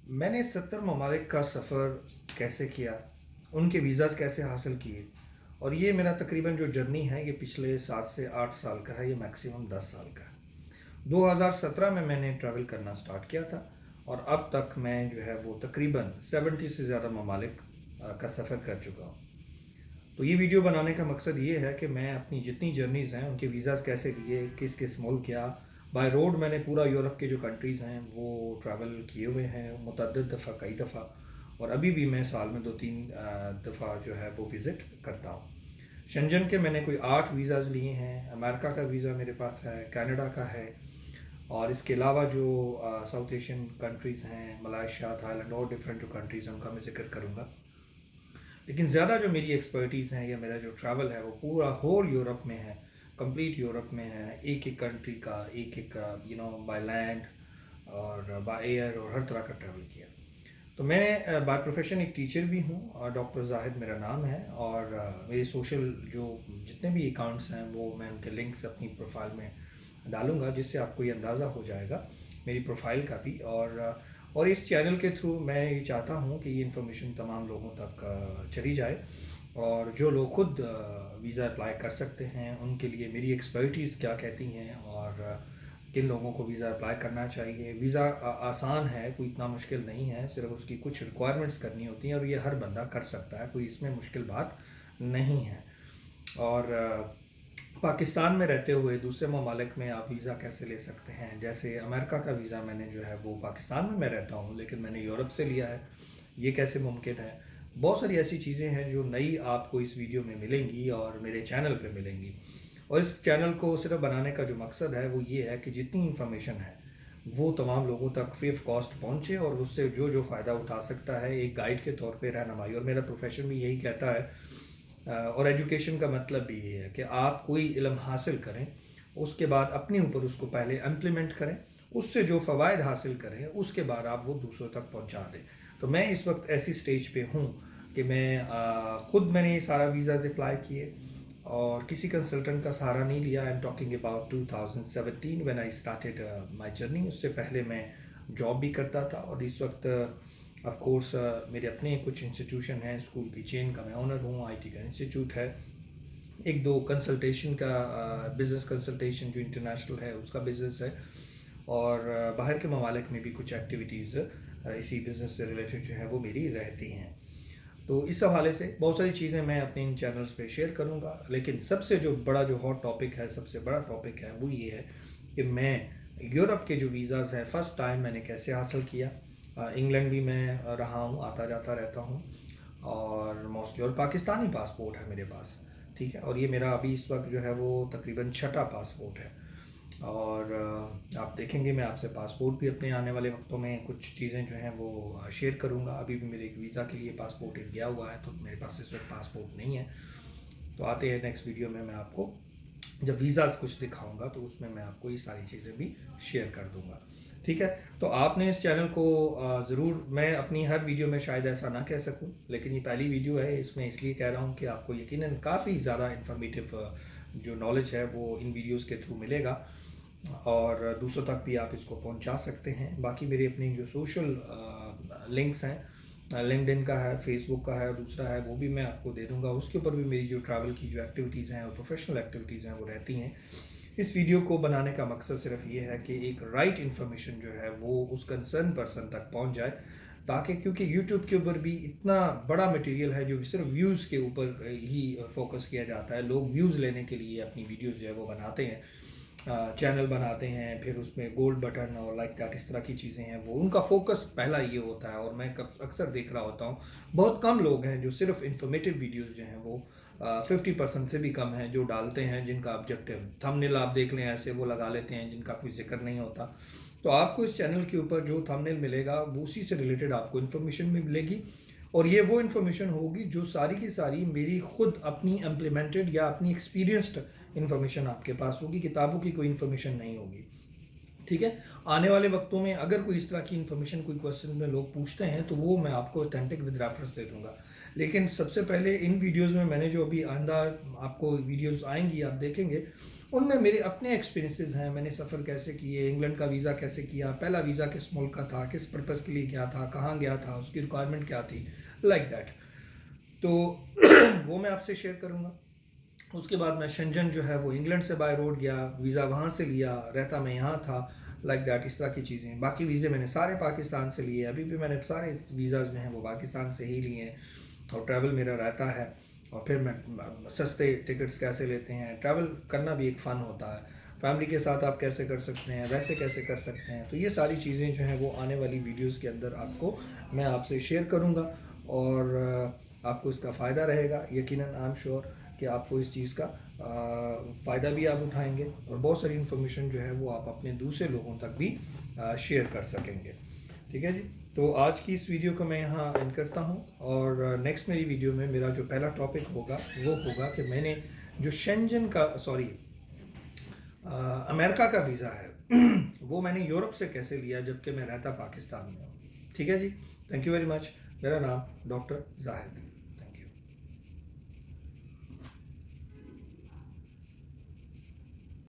मैंने 70 ममालिक का सफ़र कैसे किया, उनके वीज़ाज़ कैसे हासिल किए और ये मेरा तकरीबन जो जर्नी है ये पिछले 7 से 8 साल का है, ये मैक्सिमम 10 साल का है। 2017 में मैंने ट्रैवल करना स्टार्ट किया था और अब तक मैं जो है वो तकरीबन 70 से ज़्यादा ममालिक का सफ़र कर चुका हूँ। तो ये वीडियो बनाने का मकसद ये है कि मैं अपनी जितनी जर्नीज़ हैं उनके वीज़ाज़ कैसे लिए, किस किस मुल्क गया, बाय रोड मैंने पूरा यूरोप के जो कंट्रीज़ हैं वो ट्रैवल किए हुए हैं मुतअद्दिद दफ़ा, कई दफ़ा, और अभी भी मैं साल में 2-3 दफ़ा जो है वो विज़िट करता हूँ। शेंजन के मैंने कोई 8 वीज़ाज़ लिए हैं, अमेरिका का वीज़ा मेरे पास है, कनाडा का है, और इसके अलावा जो साउथ एशियन कंट्रीज़ हैं, मलाइशिया, थाईलैंड और डिफरेंट जो कंट्रीज़ हैं उनका मैं ज़िक्र करूँगा। लेकिन ज़्यादा जो मेरी एक्सपर्टीज़ है या मेरा जो ट्रैवल है वो पूरा होल यूरोप में है, कंप्लीट यूरोप में है, एक एक कंट्री का, एक एक बाय लैंड और बाय एयर और हर तरह का ट्रैवल किया। तो मैं बाय प्रोफेशन एक टीचर भी हूँ, डॉक्टर जाहिद मेरा नाम है, और मेरे सोशल जो जितने भी अकाउंट्स हैं वो मैं उनके लिंक्स अपनी प्रोफाइल में डालूँगा, जिससे आपको ये अंदाज़ा हो जाएगा मेरी प्रोफाइल का भी। और इस चैनल के थ्रू मैं ये चाहता हूँ कि ये इन्फॉर्मेशन तमाम लोगों तक चली जाए, और जो लोग खुद वीज़ा अप्लाई कर सकते हैं उनके लिए मेरी एक्सपर्टीज़ क्या कहती हैं, और किन लोगों को वीज़ा अप्लाई करना चाहिए। वीज़ा आसान है, कोई इतना मुश्किल नहीं है, सिर्फ उसकी कुछ रिक्वायरमेंट्स करनी होती हैं और ये हर बंदा कर सकता है, कोई इसमें मुश्किल बात नहीं है। और पाकिस्तान में रहते हुए दूसरे ममालिक में आप वीज़ा कैसे ले सकते हैं, जैसे अमेरिका का वीज़ा मैंने जो है वो पाकिस्तान में मैं रहता हूँ लेकिन मैंने यूरोप से लिया है, ये कैसे मुमकिन है। बहुत सारी ऐसी चीज़ें हैं जो नई आपको इस वीडियो में मिलेंगी और मेरे चैनल पे मिलेंगी। और इस चैनल को सिर्फ बनाने का जो मकसद है वो ये है कि जितनी इन्फॉर्मेशन है वो तमाम लोगों तक फ्री ऑफ कॉस्ट पहुँचे, और उससे जो जो फ़ायदा उठा सकता है एक गाइड के तौर पे रहनुमाई। और मेरा प्रोफेशन भी यही कहता है, और एजुकेशन का मतलब भी ये है कि आप कोई इल्म हासिल करें, उसके बाद अपने ऊपर उसको पहले इम्प्लीमेंट करें, उससे जो फ़वाइद हासिल करें उसके बाद आप वो दूसरों तक पहुंचा दें। तो मैं इस वक्त ऐसी स्टेज पे हूँ कि ख़ुद मैंने ये सारा वीज़ाज़ अप्लाई किए और किसी कंसल्टेंट का सहारा नहीं लिया। I am talking about 2017 when I started my journey. उससे पहले मैं जॉब भी करता था, और इस वक्त ऑफ कोर्स मेरे अपने कुछ इंस्टीट्यूशन हैं, स्कूल की चेन का मैं ओनर हूँ, आईटी का इंस्टीट्यूट है, एक दो कंसल्टेशन का बिज़नेस कंसल्टेशन जो इंटरनेशनल है उसका बिज़नेस है, और बाहर के ममालिक में भी कुछ एक्टिविटीज़ इसी बिज़नेस से रिलेटेड जो है वो मेरी रहती हैं। तो इस हवाले से बहुत सारी चीज़ें मैं अपने इन चैनल्स पे शेयर करूँगा, लेकिन सबसे जो बड़ा जो हॉट टॉपिक है, सबसे बड़ा टॉपिक है वो ये है कि मैं यूरोप के जो वीज़ाज़ हैं फ़र्स्ट टाइम मैंने कैसे हासिल किया। इंग्लैंड भी मैं रहा हूँ, आता जाता रहता हूँ, और मोस्टली और पाकिस्तानी पासपोर्ट है मेरे पास, ठीक है, और ये मेरा अभी इस वक्त जो है वो तकरीबन छठा पासपोर्ट है। और आप देखेंगे मैं आपसे पासपोर्ट भी अपने आने वाले वक्तों में कुछ चीज़ें जो हैं वो शेयर करूँगा। अभी भी मेरे एक वीज़ा के लिए पासपोर्ट एक गया हुआ है, तो मेरे पास इस वक्त पासपोर्ट नहीं है। तो आते हैं नेक्स्ट वीडियो में मैं आपको जब वीज़ाज़ कुछ दिखाऊंगा तो उसमें मैं आपको ये सारी चीज़ें भी शेयर कर दूंगा, ठीक है। तो आपने इस चैनल को ज़रूर, मैं अपनी हर वीडियो में शायद ऐसा ना कह सकूं, लेकिन ये पहली वीडियो है, इसमें इसलिए कह रहा हूं कि आपको यकीनन काफ़ी ज़्यादा इन्फॉर्मेटिव जो नॉलेज है वो इन वीडियोस के थ्रू मिलेगा, और दूसरों तक भी आप इसको पहुंचा सकते हैं। बाकी मेरे अपनी जो सोशल लिंक्स हैं, लिंक्डइन का है, फेसबुक का है, दूसरा है, वो भी मैं आपको दे दूंगा। उसके ऊपर भी मेरी जो ट्रैवल की जो एक्टिविटीज़ हैं और प्रोफेशनल एक्टिविटीज़ हैं वो रहती हैं। इस वीडियो को बनाने का मकसद सिर्फ ये है कि एक राइट इन्फॉर्मेशन जो है वो उस कंसर्न पर्सन तक पहुंच जाए, ताकि क्योंकि यूट्यूब के ऊपर भी इतना बड़ा मटेरियल है जो सिर्फ व्यूज़ के ऊपर ही फोकस किया जाता है। लोग व्यूज़ लेने के लिए अपनी वीडियोज़ जो है वो बनाते हैं, चैनल बनाते हैं, फिर उसमें गोल्ड बटन और लाइक दैट इस तरह की चीज़ें हैं, वो उनका फोकस पहला ये होता है। और मैं अक्सर देख रहा होता हूँ बहुत कम लोग हैं जो सिर्फ इन्फॉर्मेटिव वीडियोस जो हैं वो 50% से भी कम हैं जो डालते हैं, जिनका ऑब्जेक्टिव थंबनेल आप देख लें ऐसे वो लगा लेते हैं जिनका कोई जिक्र नहीं होता। तो आपको इस चैनल के ऊपर जो थंबनेल मिलेगा वो उसी से रिलेटेड आपको इन्फॉर्मेशन भी मिलेगी, और ये वो इन्फॉर्मेशन होगी जो सारी की सारी मेरी खुद अपनी इम्प्लीमेंटेड या अपनी एक्सपीरियंस्ड इन्फॉर्मेशन आपके पास होगी, किताबों की कोई इन्फॉर्मेशन नहीं होगी, ठीक है। आने वाले वक्तों में अगर कोई इस तरह की इन्फॉर्मेशन कोई क्वेश्चन में लोग पूछते हैं तो वो मैं आपको ऑथेंटिक विद रेफरेंस दे दूंगा। लेकिन सबसे पहले इन वीडियोस में मैंने जो अभी आंदा आपको वीडियोस आएंगी आप देखेंगे, उनमें मेरे अपने एक्सपीरियंसेस हैं, मैंने सफ़र कैसे किए, इंग्लैंड का वीज़ा कैसे किया, पहला वीज़ा किस मुल्क का था, किस पर्पज़ के लिए गया था, कहाँ गया था, उसकी रिक्वायरमेंट क्या थी, लाइक दैट। तो वो मैं आपसे शेयर करूँगा। उसके बाद मैं शेंजन जो है वो इंग्लैंड से बाय रोड गया, वीज़ा वहाँ से लिया, रहता मैं यहाँ था, लाइक दैट, इस तरह की चीज़ें। बाकी वीज़े मैंने सारे पाकिस्तान से लिए, अभी भी मैंने सारे वीज़ाज़ जो हैं वो पाकिस्तान से ही लिए हैं, और ट्रैवल मेरा रहता है। और फिर मैं सस्ते टिकट्स कैसे लेते हैं, ट्रैवल करना भी एक फ़न होता है, फैमिली के साथ आप कैसे कर सकते हैं, वैसे कैसे कर सकते हैं। तो ये सारी चीज़ें जो हैं वो आने वाली वीडियोज़ के अंदर आपको मैं आपसे शेयर करूँगा, और आपको इसका फ़ायदा रहेगा यकीनन। आई एम श्योर कि आपको इस चीज़ का फ़ायदा भी आप उठाएंगे, और बहुत सारी इन्फॉर्मेशन जो है वो आप अपने दूसरे लोगों तक भी शेयर कर सकेंगे। ठीक है जी। तो आज की इस वीडियो को मैं यहाँ एंड करता हूँ, और नेक्स्ट मेरी वीडियो में मेरा जो पहला टॉपिक होगा वो होगा कि मैंने जो शेंजन का अमेरिका का वीज़ा है वो मैंने यूरोप से कैसे लिया जबकि मैं रहता पाकिस्तान में हूँ। ठीक है जी। Thank you very much. मेरा नाम डॉक्टर जाहिद।